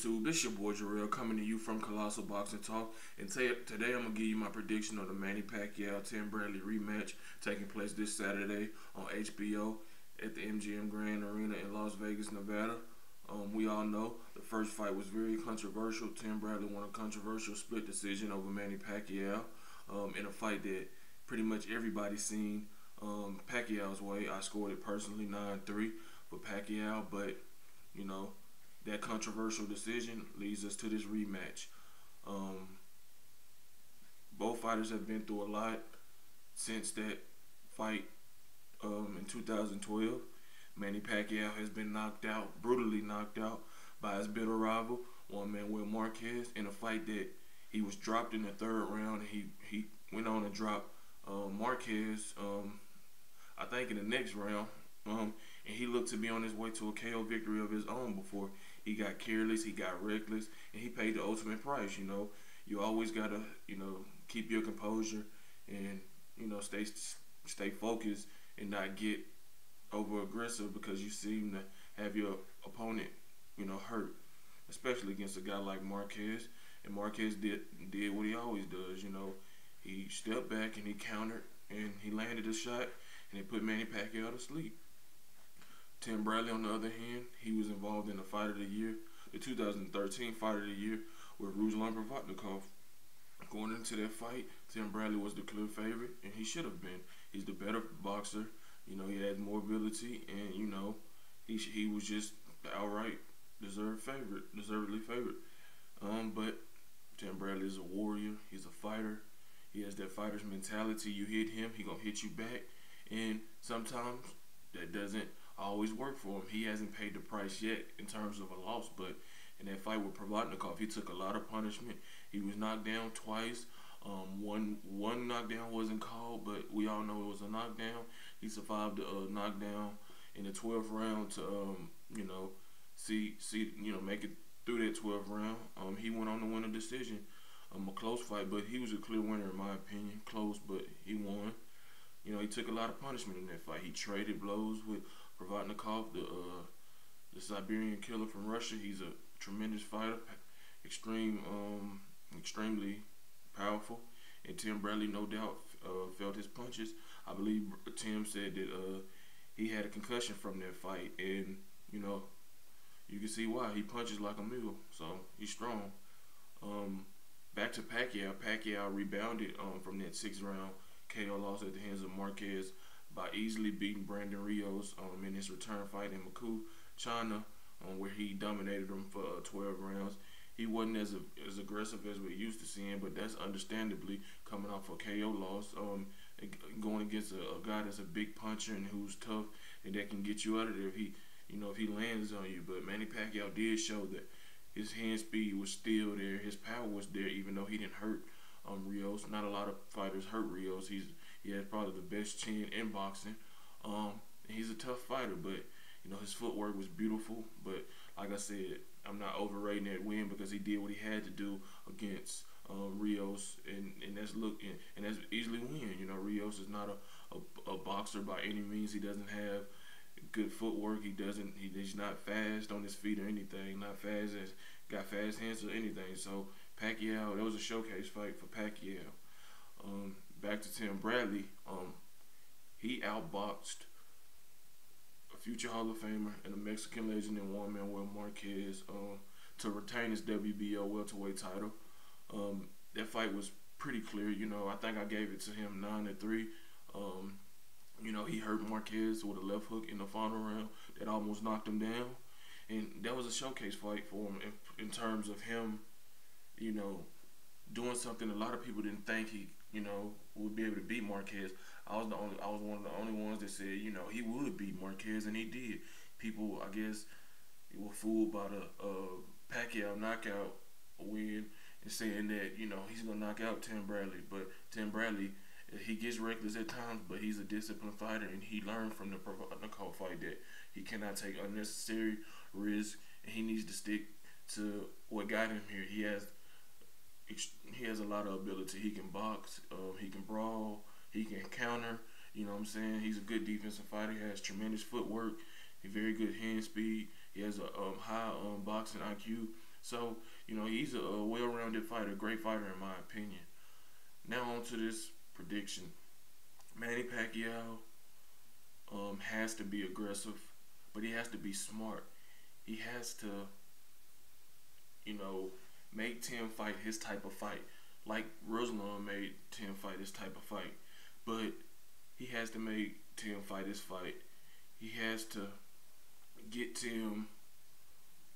YouTube? This your boy Jarrell coming to you from Colossal Boxing Talk. And today I'm going to give you my prediction of the Manny Pacquiao-Tim Bradley rematch taking place this Saturday on HBO at the MGM Grand Arena in Las Vegas, Nevada. We all know the first fight was very controversial. Tim Bradley won a controversial split decision over Manny Pacquiao in a fight that pretty much everybody's seen Pacquiao's way. I scored it personally 9-3 for Pacquiao, but you know, that controversial decision leads us to this rematch. Both fighters have been through a lot since that fight in 2012. Manny Pacquiao has been knocked out, brutally knocked out by his bitter rival, Manuel Marquez, in a fight that he was dropped in the third round. He went on to drop Marquez, I think in the next round, and he looked to be on his way to a KO victory of his own before he got careless, he got reckless, and he paid the ultimate price. You know, you always gotta, keep your composure and stay focused and not get over aggressive because you seem to have your opponent, hurt, especially against a guy like Marquez. And Marquez did what he always does. He stepped back and he countered and he landed a shot and it put Manny Pacquiao to sleep. Tim Bradley, on the other hand, he was involved in the Fight of the Year, the 2013 Fight of the Year with Ruslan Provodnikov. Going into that fight, Tim Bradley was the clear favorite, and he should have been. He's the better boxer. He had more ability, and he was just the outright deservedly favorite. But Tim Bradley is a warrior. He's a fighter. He has that fighter's mentality. You hit him, he gonna hit you back, and sometimes that doesn't always work for him. He hasn't paid the price yet in terms of a loss, but in that fight with Provodnikov, he took a lot of punishment. He was knocked down twice. One knockdown wasn't called, but we all know it was a knockdown. He survived the knockdown in the 12th round to make it through that 12th round. He went on to win a decision. A close fight, but he was a clear winner in my opinion. Close, but he won. He took a lot of punishment in that fight. He traded blows with Provodnikov, the Siberian killer from Russia. He's a tremendous fighter, extremely powerful. And Tim Bradley, no doubt, felt his punches. I believe Tim said that he had a concussion from that fight, and you can see why. He punches like a mule, so he's strong. Back to Pacquiao. Pacquiao rebounded from that 6th round KO loss at the hands of Marquez by easily beating Brandon Rios in his return fight in Moscow, China, where he dominated him for 12 rounds. He wasn't as aggressive as we're used to seeing, but that's understandably coming off a KO loss, going against a guy that's a big puncher and who's tough and that can get you out of there if he lands on you. But Manny Pacquiao did show that his hand speed was still there, his power was there, even though he didn't hurt Rios. Not a lot of fighters hurt Rios. He has probably the best chin in boxing. He's a tough fighter, but his footwork was beautiful. But like I said, I'm not overrating that win because he did what he had to do against Rios, and that's easily win. Rios is not a boxer by any means. He doesn't have good footwork. He's not fast on his feet or anything. Not fast got fast hands or anything. So Pacquiao, that was a showcase fight for Pacquiao. Back to Tim Bradley. He outboxed a future Hall of Famer and a Mexican legend in Manuel Marquez to retain his WBO welterweight title. That fight was pretty clear. I think I gave it to him 9-3. He hurt Marquez with a left hook in the final round that almost knocked him down. And that was a showcase fight for him in terms of him, doing something a lot of people didn't think he, would be able to beat Marquez. I was one of the only ones that said, he would beat Marquez, and he did. People, I guess, were fooled by the Pacquiao knockout win and saying that, he's going to knock out Tim Bradley. But Tim Bradley, he gets reckless at times, but he's a disciplined fighter, and he learned from the Provodnikov fight that he cannot take unnecessary risks, and he needs to stick to what got him here. He has a lot of ability. He can box, he can brawl, he can counter. He's a good defensive fighter. He has tremendous footwork, a very good hand speed. He has a high boxing IQ. So, he's a well-rounded fighter, great fighter in my opinion. Now on to this prediction. Manny Pacquiao has to be aggressive, but he has to be smart. He has to, you know, make Tim fight his type of fight, like Ruslan made Tim fight his type of fight. But he has to make Tim fight his fight. He has to get Tim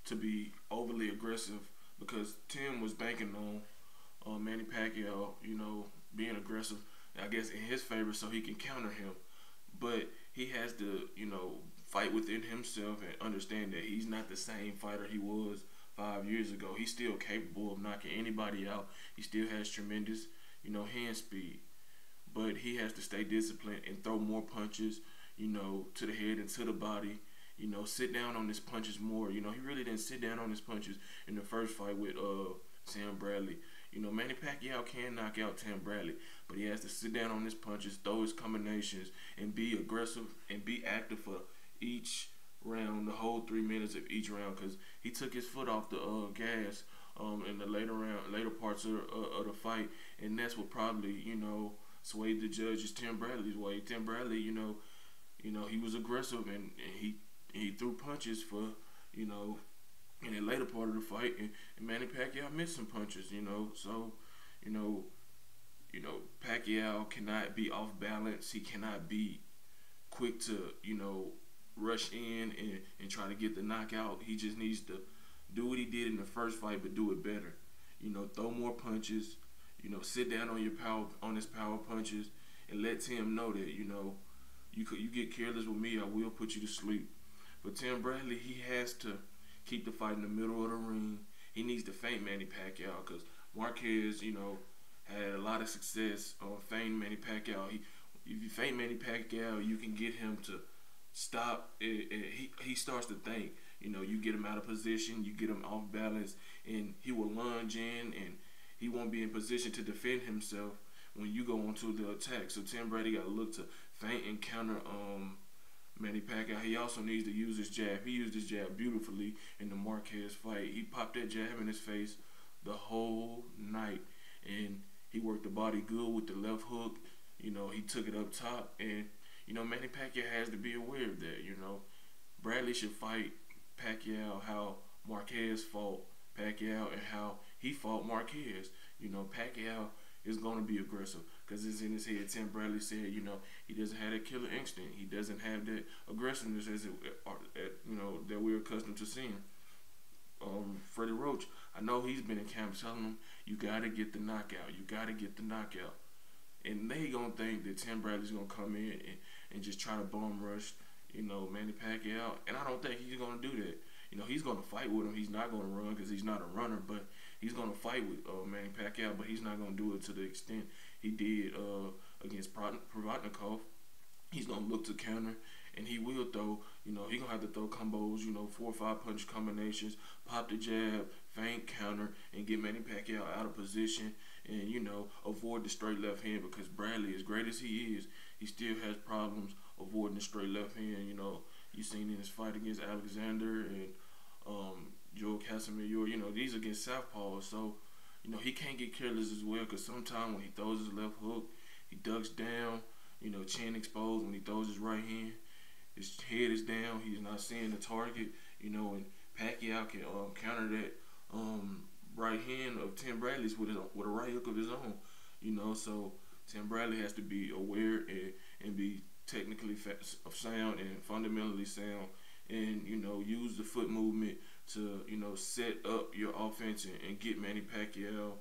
to be overly aggressive because Tim was banking on Manny Pacquiao, being aggressive, I guess, in his favor so he can counter him. But he has to, fight within himself and understand that he's not the same fighter he was 5 years ago. He's still capable of knocking anybody out. He still has tremendous, hand speed. But he has to stay disciplined and throw more punches, to the head and to the body. Sit down on his punches more. He really didn't sit down on his punches in the first fight with Tim Bradley. Manny Pacquiao can knock out Tim Bradley, but he has to sit down on his punches, throw his combinations, and be aggressive and be active for each round, the whole 3 minutes of each round, because he took his foot off the gas in the later parts of the fight, and that's what probably swayed the judges Tim Bradley's way. Tim Bradley, he was aggressive and he threw punches for in the later part of the fight, and Manny Pacquiao missed some punches, so Pacquiao cannot be off balance. He cannot be quick to rush in and try to get the knockout. He just needs to do what he did in the first fight, but do it better. Throw more punches. Sit down on his power punches, and let Tim know that you get careless with me, I will put you to sleep. But Tim Bradley, he has to keep the fight in the middle of the ring. He needs to feint Manny Pacquiao because Marquez, had a lot of success on feinting Manny Pacquiao. If you feint Manny Pacquiao, you can get him to stop. He starts to think. You get him out of position, you get him off balance, and he will lunge in, and he won't be in position to defend himself when you go onto the attack. So Tim Bradley got to look to feint and counter Manny Pacquiao. He also needs to use his jab. He used his jab beautifully in the Marquez fight. He popped that jab in his face the whole night, and he worked the body good with the left hook. He took it up top, and Manny Pacquiao has to be aware of that. Bradley should fight Pacquiao how Marquez fought Pacquiao and how he fought Marquez. Pacquiao is going to be aggressive because it's in his head. Tim Bradley said, he doesn't have that killer instinct. He doesn't have that aggressiveness that we're accustomed to seeing. Freddie Roach, I know he's been in camp telling him, you got to get the knockout. You got to get the knockout. And they going to think that Tim Bradley's going to come in and just try to bum rush, Manny Pacquiao. And I don't think he's going to do that. He's going to fight with him. He's not going to run because he's not a runner, but he's going to fight with Manny Pacquiao, but he's not going to do it to the extent he did against Provodnikov. He's going to look to counter, and he will throw, he's going to have to throw combos, 4 or 5 punch combinations, pop the jab, feint, counter, and get Manny Pacquiao out of position and, avoid the straight left hand because Bradley, as great as he is, he still has problems avoiding the straight left hand. You've seen in his fight against Alexander and Joe Casamignour, these are against southpaws, so, he can't get careless as well because sometimes when he throws his left hook, he ducks down, chin exposed. When he throws his right hand, his head is down, he's not seeing the target, and Pacquiao can counter that right hand of Tim Bradley's with a right hook of his own, so Tim Bradley has to be aware and be technically sound and fundamentally sound and, use the foot movement to, set up your offense and get Manny Pacquiao,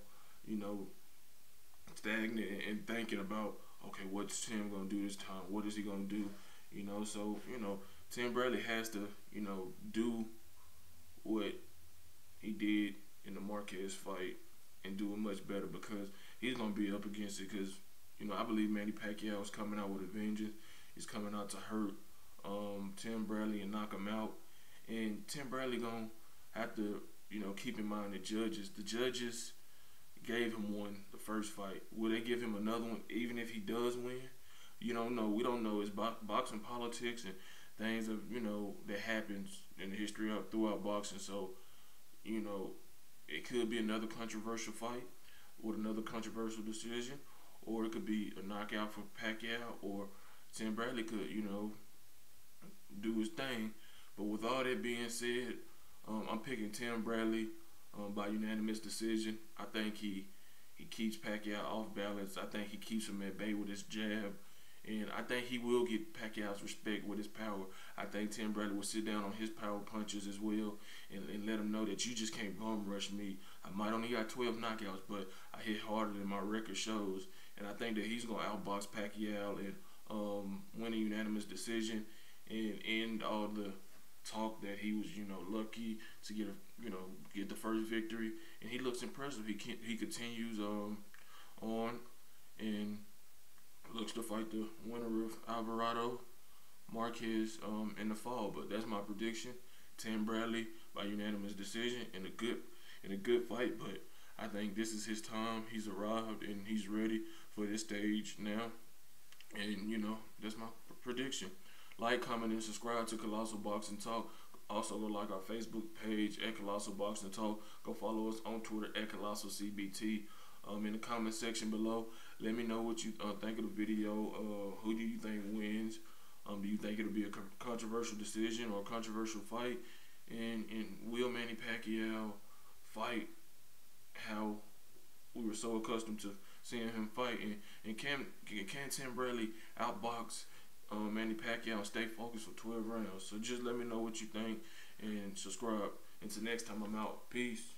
stagnant and thinking about, okay, what's Tim going to do this time? What is he going to do? So, Tim Bradley has to, do what he did in the Marquez fight and do it much better because he's going to be up against it because, I believe Manny Pacquiao is coming out with a vengeance. He's coming out to hurt Tim Bradley and knock him out. And Tim Bradley going to have to, keep in mind the judges. The judges gave him one the first fight. Will they give him another one even if he does win? You don't know. We don't know. It's boxing politics and things that happens in the history throughout boxing. So, could be another controversial fight with another controversial decision, or it could be a knockout for Pacquiao, or Tim Bradley could, do his thing. But with all that being said, I'm picking Tim Bradley by unanimous decision. I think he keeps Pacquiao off balance. I think he keeps him at bay with his jab. And I think he will get Pacquiao's respect with his power. I think Tim Bradley will sit down on his power punches as well and let him know that you just can't bum rush me. I might only got 12 knockouts, but I hit harder than my record shows. And I think that he's going to outbox Pacquiao and win a unanimous decision and end all the talk that he was, lucky to get the first victory. And he looks impressive. He continues on and looks to fight the winner of Alvarado Marquez in the fall. But that's my prediction. Tim Bradley by unanimous decision in a good fight. But I think this is his time. He's arrived and he's ready for this stage now. And that's my prediction. Like, comment, and subscribe to Colossal Boxing Talk. Also, go like our Facebook page at Colossal Boxing Talk. Go follow us on Twitter at Colossal CBT. In the comment section below, let me know what you think of the video. Who do you think wins? Do you think it'll be a controversial decision or a controversial fight? And will Manny Pacquiao fight how we were so accustomed to seeing him fight? And can Tim Bradley outbox Manny Pacquiao and stay focused for 12 rounds? So just let me know what you think and subscribe. Until next time, I'm out. Peace.